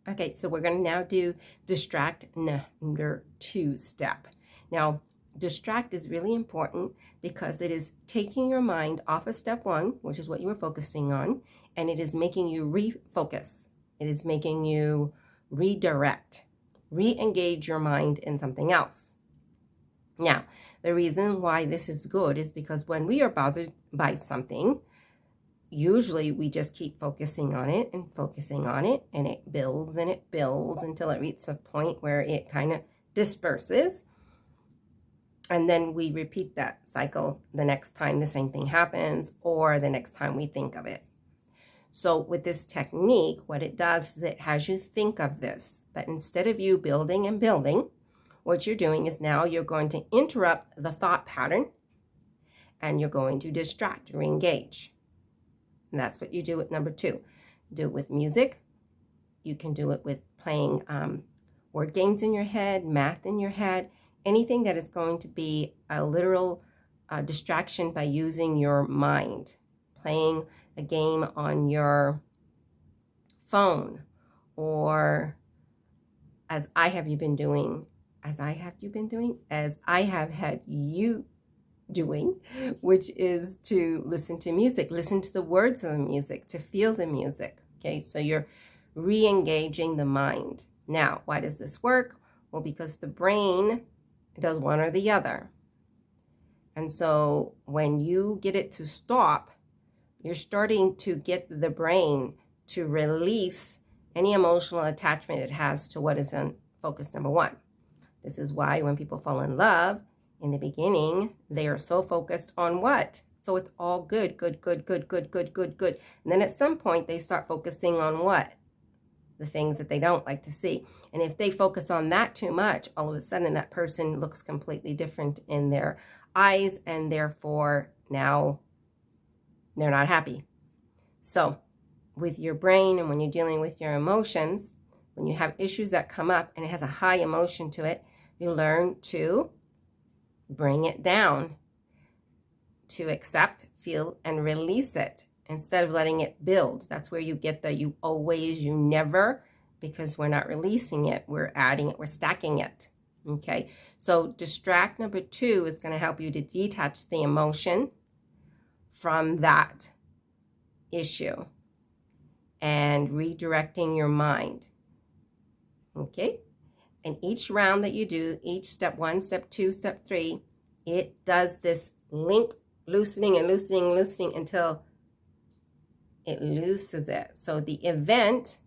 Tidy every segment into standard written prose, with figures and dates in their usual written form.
Okay, so we're going to now do distract number 2 step. Now, distract is really important because it is taking your mind off of step 1, which is what you were focusing on, and it is making you refocus. It is making you redirect, re-engage your mind in something else. Now, the reason why this is good is because when we are bothered by something, usually we just keep focusing on it, and it builds until it reaches a point where it kind of disperses. And then we repeat that cycle the next time the same thing happens or the next time we think of it. So with this technique, what it does is it has you think of this, but instead of you building and building, what you're doing is now you're going to interrupt the thought pattern and you're going to distract or engage. And that's what you do with number 2. Do it with music. You can do it with playing word games in your head, math in your head, anything that is going to be a literal distraction by using your mind. Playing a game on your phone, or as I have had you doing, which is to listen to music, listen to the words of the music, to feel the music. Okay, so you're re-engaging the mind. Now, why does this work? Well, because the brain does one or the other. And so when you get it to stop, you're starting to get the brain to release any emotional attachment it has to what is in focus number 1. This is why when people fall in love, in the beginning, they are so focused on what? So it's all good. And then at some point, they start focusing on what? The things that they don't like to see. And if they focus on that too much, all of a sudden that person looks completely different in their eyes, and therefore now they're not happy. So with your brain, and when you're dealing with your emotions, when you have issues that come up and it has a high emotion to it, you learn to bring it down, to accept, feel, and release it instead of letting it build. That's where you get the you always, you never, because we're not releasing it. We're adding it, we're stacking it. Okay, so distract number 2 is going to help you to detach the emotion from that issue and redirecting your mind. Okay. And each round that you do, each step 1, step 2, step 3, it does this link loosening until it looses it. So the event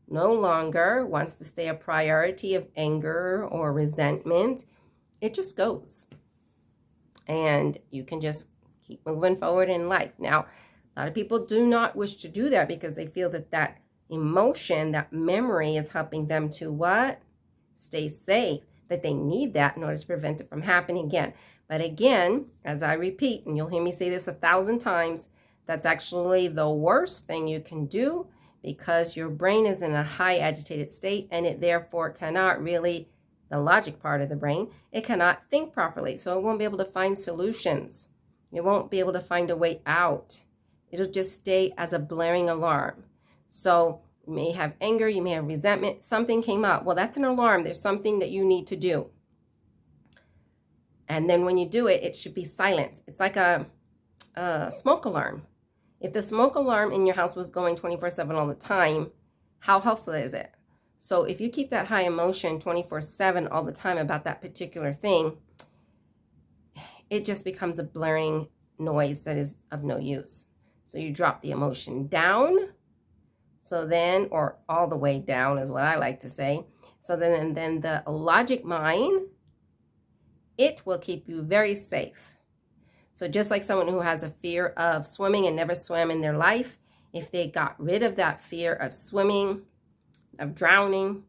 no longer wants to stay a priority of anger or resentment. It just goes. And you can just keep moving forward in life. Now, a lot of people do not wish to do that because they feel that that emotion, that memory is helping them to what? Stay safe, that they need that in order to prevent it from happening again. But again, as I repeat, and you'll hear me say this 1,000 times, that's actually the worst thing you can do because your brain is in a high agitated state and it therefore cannot really, the logic part of the brain, it cannot think properly. So it won't be able to find solutions. It won't be able to find a way out. It'll just stay as a blaring alarm. So you may have anger, you may have resentment, something came up. Well, that's an alarm. There's something that you need to do. And then when you do it, it should be silent. It's like a smoke alarm. If the smoke alarm in your house was going 24/7 all the time, how helpful is it? So if you keep that high emotion 24/7 all the time about that particular thing, it just becomes a blaring noise that is of no use. So you drop the emotion down. So then, or all the way down is what I like to say. So then, and then the logic mind, it will keep you very safe. So just like someone who has a fear of swimming and never swam in their life, if they got rid of that fear of swimming, of drowning,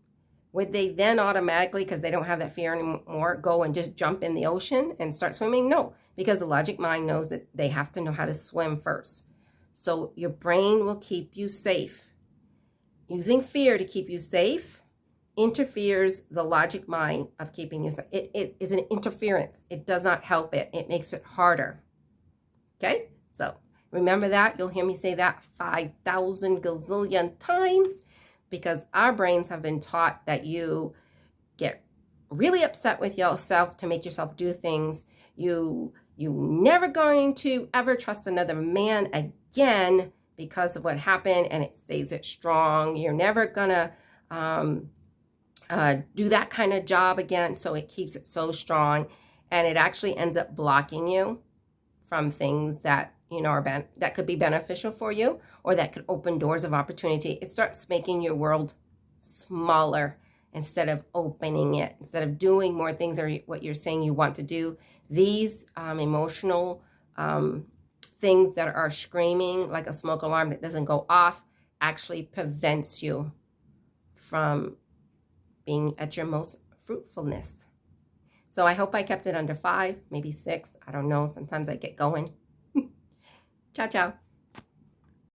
would they then automatically, because they don't have that fear anymore, go and just jump in the ocean and start swimming? No, because the logic mind knows that they have to know how to swim first. So your brain will keep you safe. Using fear to keep you safe interferes the logic mind of keeping you safe. It is an interference. It does not help it. It makes it harder. Okay? So remember that. You'll hear me say that 5,000 gazillion times. because our brains have been taught that you get really upset with yourself to make yourself do things. You never going to ever trust another man again because of what happened, and it stays it strong. You're never gonna do that kind of job again, so it keeps it so strong, and it actually ends up blocking you from things that are that could be beneficial for you, or that could open doors of opportunity. It starts making your world smaller instead of opening it, instead of doing more things or what you're saying you want to do. These emotional things that are screaming like a smoke alarm that doesn't go off actually prevents you from being at your most fruitfulness. So I hope I kept it under 5, maybe 6. I don't know. Sometimes I get going. Ciao, ciao.